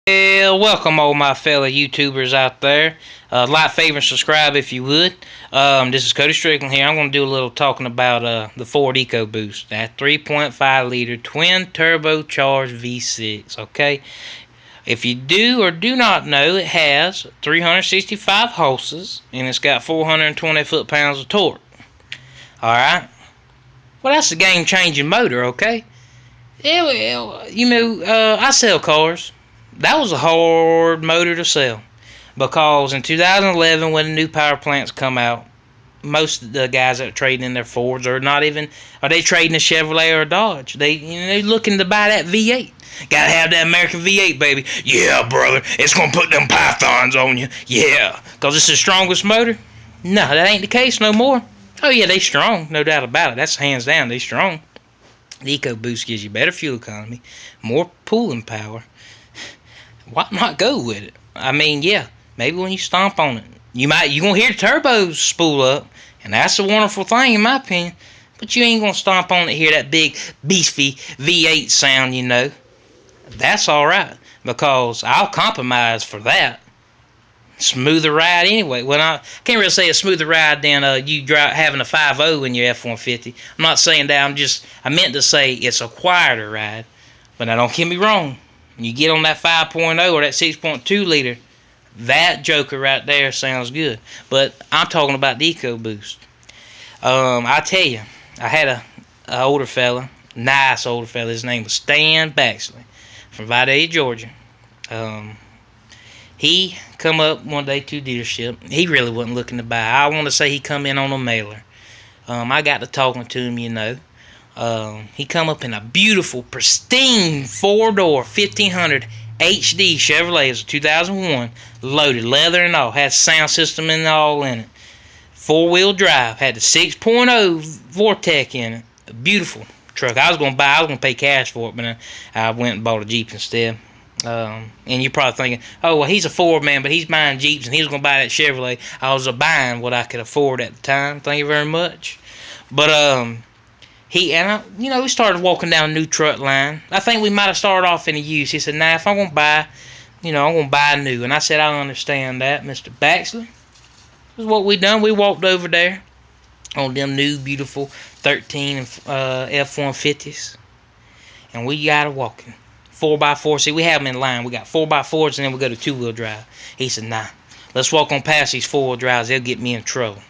Well, welcome all my fellow YouTubers out there. Like, favorite, subscribe if you would. This is Cody Strickland here. I'm going to do a little talking about the Ford EcoBoost, that 3.5 liter twin turbocharged V6. Okay, if you do or do not know, it has 365 horses and it's got 420 foot-pounds of torque. All right. Well, that's a game-changing motor. Okay. Yeah, well, I sell cars. That was a hard motor to sell because in 2011, when the new power plants come out, most of the guys that are trading in their Fords are they trading a Chevrolet or a Dodge. They're looking to buy that V8. Gotta have that American V8, baby. Yeah, brother, it's gonna put them pythons on you. Yeah, cause it's the strongest motor. No, that ain't the case no more. Oh yeah, they strong, no doubt about it. That's hands down, they strong. The EcoBoost gives you better fuel economy, more pulling power. Why not go with it? I mean, yeah, maybe when you stomp on it, you gonna hear the turbos spool up, and that's a wonderful thing in my opinion. But you ain't gonna stomp on it, hear that big beefy V8 sound, That's all right because I'll compromise for that. Smoother ride anyway. Well, I can't really say a smoother ride than you having a 5.0 in your F-150. I'm not saying that. I meant to say it's a quieter ride. But now don't get me wrong. When you get on that 5.0 or that 6.2 liter, that joker right there sounds good. But I'm talking about the EcoBoost. I tell you, I had a older fella, nice older fella. His name was Stan Baxley from Vidalia, Georgia. He come up one day to dealership. He really wasn't looking to buy. I want to say he come in on a mailer. I got to talking to him, He come up in a beautiful, pristine 4-door 1500 HD Chevrolet. It was a 2001, loaded leather and all. Had sound system and all in it. 4-wheel drive. Had the 6.0 Vortec in it. A beautiful truck. I was going to pay cash for it, but I went and bought a Jeep instead. And you're probably thinking, oh, well, he's a Ford man, but he's buying Jeeps, and he was going to buy that Chevrolet. I was buying what I could afford at the time. Thank you very much. But, we started walking down a new truck line. I think we might have started off in a used. He said, nah, if I'm going to buy, I'm going to buy new. And I said, I understand that, Mr. Baxley. This is what we done. We walked over there on them new, beautiful 13 F-150s. And we got to walking. 4x4. See, we have them in line. We got 4x4s and then we go to 2-wheel drive. He said, nah, let's walk on past these 4-wheel drives. They'll get me in trouble.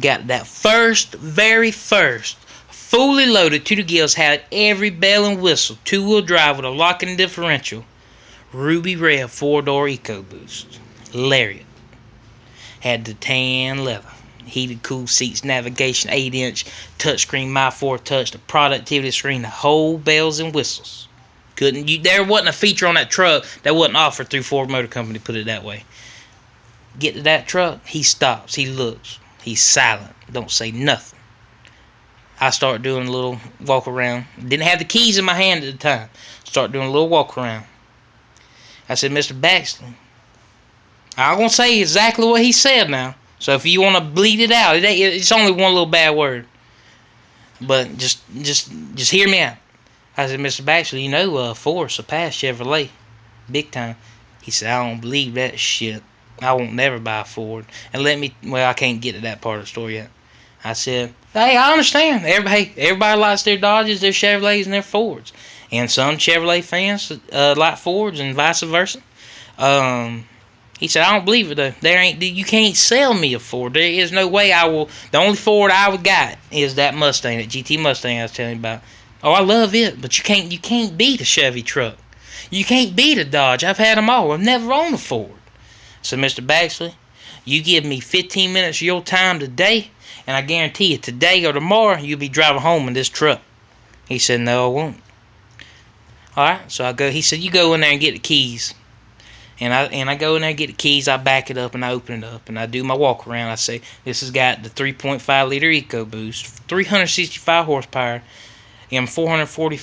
Got that very first, fully loaded to the gills, had every bell and whistle, 2-wheel drive with a locking differential, ruby red 4-door EcoBoost. Lariat. Had the tan leather. Heated cool seats, navigation, 8-inch touchscreen, My 4 Touch, the productivity screen, the whole bells and whistles. There wasn't a feature on that truck that wasn't offered through Ford Motor Company, put it that way. Get to that truck, he stops, he looks, he's silent, don't say nothing. I start doing a little walk around. Didn't have the keys in my hand at the time. Start doing a little walk around. I said, Mr. Baxley, I'm going to say exactly what he said now. So if you want to bleed it out, it's only one little bad word. But just hear me out. I said, Mr. Baxley, Ford surpassed Chevrolet. Big time. He said, I don't believe that shit. I won't never buy a Ford. And I can't get to that part of the story yet. I said, hey, I understand. Everybody likes their Dodges, their Chevrolets, and their Fords. And some Chevrolet fans like Fords and vice versa. He said, I don't believe it, though. You can't sell me a Ford. There is no way I will. The only Ford I would got is that Mustang, that GT Mustang I was telling you about. Oh, I love it, but you can't beat a Chevy truck. You can't beat a Dodge. I've had them all. I've never owned a Ford. So, Mr. Baxley, you give me 15 minutes of your time today, and I guarantee you, today or tomorrow, you'll be driving home in this truck. He said, no, I won't. All right, so I go. He said, you go in there and get the keys. And I go in there and get the keys. I back it up and I open it up and I do my walk around. I say, this has got the 3.5 liter EcoBoost, 365 horsepower, and 420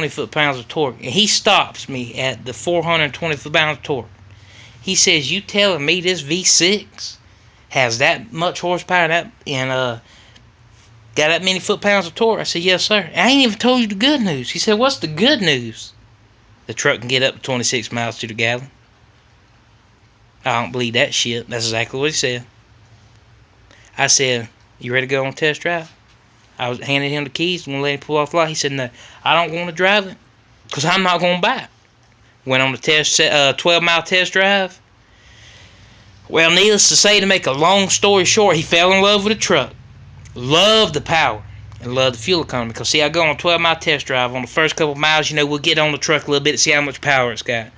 foot-pounds of torque. And he stops me at the 420 foot-pounds of torque. He says, you telling me this V6 has that much horsepower and got that many foot-pounds of torque? I said, yes, sir. I ain't even told you the good news. He said, what's the good news? The truck can get up to 26 miles to the gallon. I don't believe that shit. That's exactly what he said. I said, you ready to go on a test drive? I was handing him the keys and let him pull off the lot. He said, no, I don't want to drive it because I'm not going to buy it. Went on the 12-mile test drive. Well, needless to say, to make a long story short, he fell in love with the truck. Loved the power and loved the fuel economy. Because, see, I go on a 12-mile test drive. On the first couple of miles, we'll get on the truck a little bit to see how much power it's got.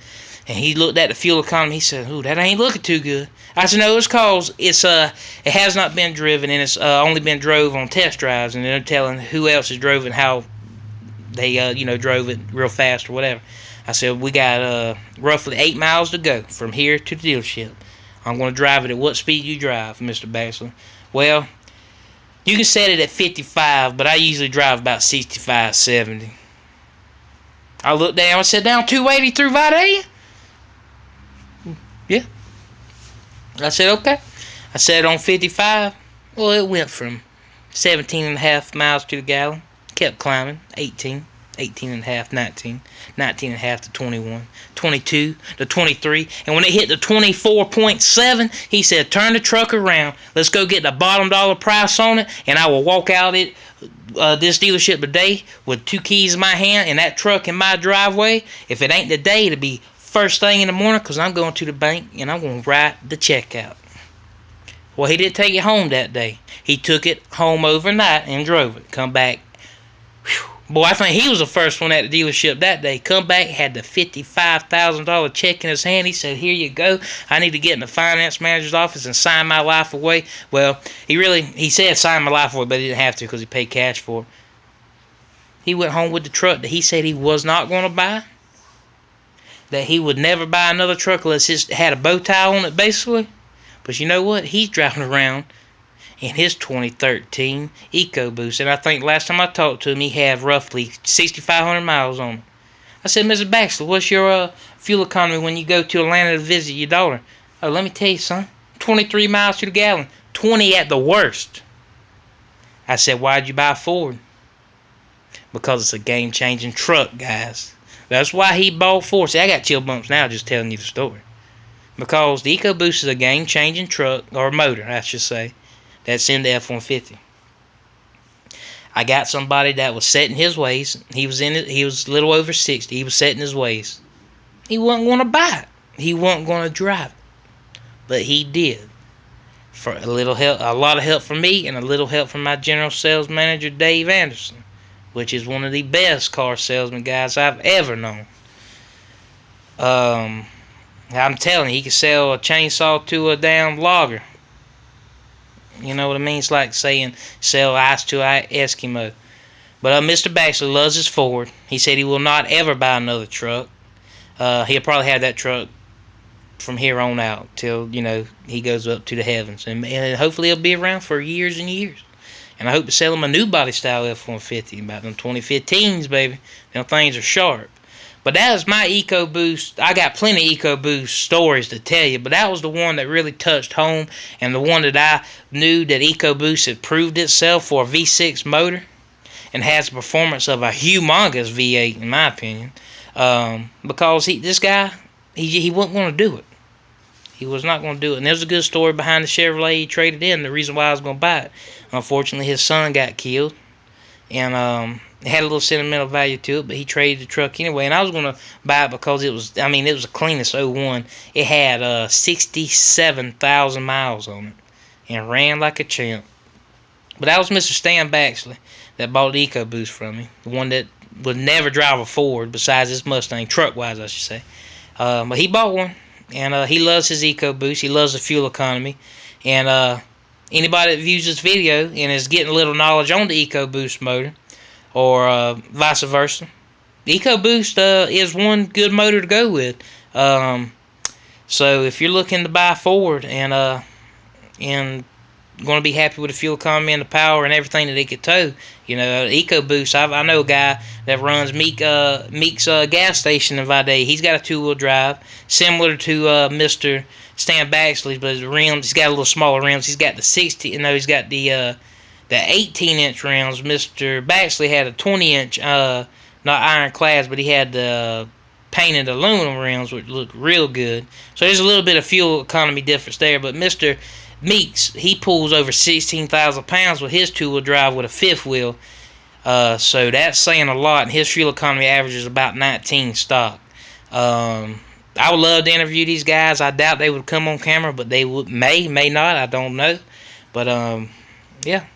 And he looked at the fuel economy. He said, ooh, that ain't looking too good. I said, no, it's because it has not been driven, and it's only been drove on test drives. And they're telling who else has drove and how they, drove it real fast or whatever. I said, we got roughly 8 miles to go from here to the dealership. I'm going to drive it at what speed you drive, Mr. Baxley. Well, you can set it at 55, but I usually drive about 65, 70. I looked down and said, down 280 through Vidalia? Yeah. I said, okay. I set it on 55. Well, it went from 17.5 miles to the gallon. Kept climbing. 18. 18.5, 19. 19.5 to 21. 22 to 23. And when it hit the 24.7, he said, turn the truck around. Let's go get the bottom dollar price on it. And I will walk out at this dealership today with 2 keys in my hand and that truck in my driveway. If it ain't today, it'll be first thing in the morning because I'm going to the bank and I'm going to write the check out. Well, he didn't take it home that day. He took it home overnight and drove it. Come back. Whew. Boy, I think he was the first one at the dealership that day. Come back, had the $55,000 check in his hand. He said, here you go. I need to get in the finance manager's office and sign my life away. Well, he said sign my life away, but he didn't have to because he paid cash for it. He went home with the truck that he said he was not going to buy. That he would never buy another truck unless it had a bow tie on it, basically. But you know what? He's driving around in his 2013 EcoBoost. And I think last time I talked to him, he had roughly 6,500 miles on it. I said, Mr. Baxter, what's your fuel economy when you go to Atlanta to visit your daughter? Oh, let me tell you, son. 23 miles to the gallon. 20 at the worst. I said, why'd you buy a Ford? Because it's a game-changing truck, guys. That's why he bought Ford. See, I got chill bumps now just telling you the story. Because the EcoBoost is a game-changing truck, or motor, I should say, that's in the F-150. I got somebody that was set in his ways. He was a little over 60. He was set in his ways. He wasn't going to buy it. He wasn't going to drive it. But he did. For a lot of help from me, and a little help from my general sales manager, Dave Anderson, which is one of the best car salesman guys I've ever known. I'm telling you, he can sell a chainsaw to a damn logger. You know what I mean? It's like saying sell ice to an Eskimo. But Mr. Baxter loves his Ford. He said he will not ever buy another truck. He'll probably have that truck from here on out till, he goes up to the heavens. And hopefully he'll be around for years and years. And I hope to sell him a new body style F-150, about them 2015s, baby. Them things are sharp. But that was my EcoBoost. I got plenty of EcoBoost stories to tell you, but that was the one that really touched home, and the one that I knew that EcoBoost had proved itself for a V6 motor and has the performance of a humongous V8, in my opinion. Because this guy, he wasn't going to do it. He was not going to do it. And there's a good story behind the Chevrolet he traded in, the reason why I was going to buy it. Unfortunately, his son got killed, and it had a little sentimental value to it, but he traded the truck anyway. And I was going to buy it because it was the cleanest 01. It had 67,000 miles on it and ran like a champ. But that was Mr. Stan Baxley that bought the EcoBoost from me, the one that would never drive a Ford besides his Mustang, truck-wise, I should say. But he bought one, and he loves his EcoBoost. He loves the fuel economy. And anybody that views this video and is getting a little knowledge on the EcoBoost motor, or vice versa, the EcoBoost is one good motor to go with. So if you're looking to buy a Ford and going to be happy with the fuel economy and the power and everything that it could tow, EcoBoost, I know a guy that runs Meek's gas station in Vidalia. He's got a 2-wheel drive, similar to Mr. Stan Baxley's, but his rims, he's got a little smaller rims. He's got the 18-inch rims. Mr. Baxley had a 20-inch, not ironclads, but he had the painted aluminum rims, which look real good. So there's a little bit of fuel economy difference there. But Mr. Meeks, he pulls over 16,000 pounds with his two-wheel drive with a fifth wheel. So that's saying a lot. And his fuel economy averages about 19 stock. I would love to interview these guys. I doubt they would come on camera, but they may not. I don't know. But yeah.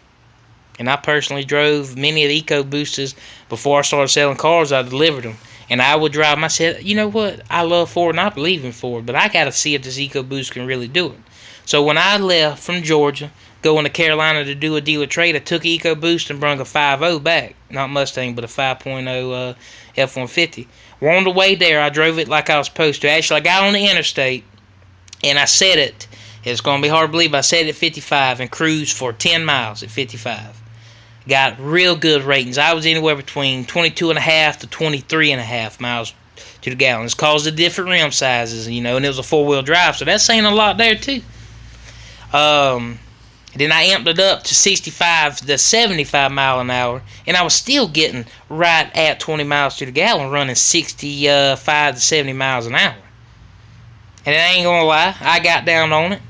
And I personally drove many of the EcoBoosters before I started selling cars. I delivered them, and I would drive them. I said, you know what? I love Ford, and I believe in Ford, but I got to see if this EcoBoost can really do it. So when I left from Georgia, going to Carolina to do a dealer trade, I took EcoBoost and brought a 5.0 back. Not Mustang, but a 5.0 F-150. Well, on the way there, I drove it like I was supposed to. Actually, I got on the interstate, and I set it. It's going to be hard to believe, but I set it at 55 and cruised for 10 miles at 55. Got real good ratings. I was anywhere between 22.5 to 23.5 miles to the gallon. It's caused the different rim sizes, and it was a four-wheel drive, so that's saying a lot there too. Then I amped it up to 65 to 75 mile an hour, and I was still getting right at 20 miles to the gallon, running 65 to 70 miles an hour. And I ain't gonna lie, I got down on it,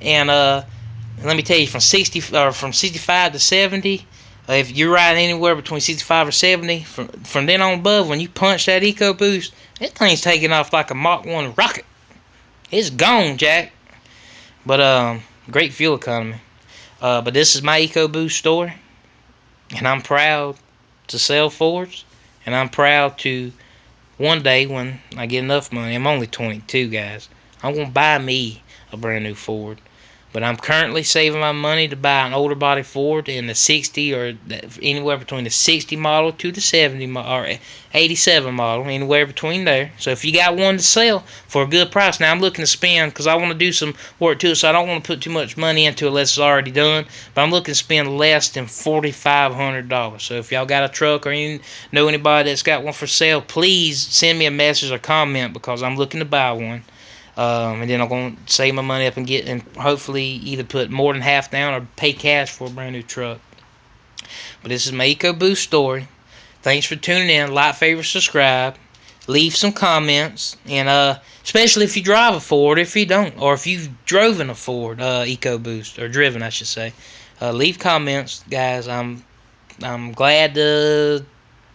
and let me tell you, from 65 to 70. If you're riding anywhere between 65 or 70, from then on above, when you punch that EcoBoost, that thing's taking off like a Mach 1 rocket. It's gone, Jack. But great fuel economy. But this is my EcoBoost story, and I'm proud to sell Fords, and I'm proud to one day when I get enough money. I'm only 22, guys. I'm gonna buy me a brand new Ford. But I'm currently saving my money to buy an older body Ford in the 60 or anywhere between the 60 model to the 70 or 87 model, anywhere between there. So if you got one to sell for a good price, now I'm looking to spend, because I want to do some work to it, so I don't want to put too much money into it unless it's already done. But I'm looking to spend less than $4,500. So if y'all got a truck or you know anybody that's got one for sale, please send me a message or comment, because I'm looking to buy one. And then I'm going to save my money up and hopefully either put more than half down or pay cash for a brand new truck. But this is my EcoBoost story. Thanks for tuning in. Like, favorite, subscribe. Leave some comments. And especially if you drive a Ford, if you don't, or if you've driven a Ford EcoBoost, or driven, I should say. Leave comments, guys. I'm glad to...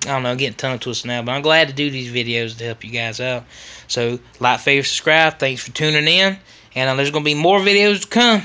I don't know, I'm getting tongue twisted now, but I'm glad to do these videos to help you guys out. So, like, favorite, subscribe. Thanks for tuning in. And there's going to be more videos to come.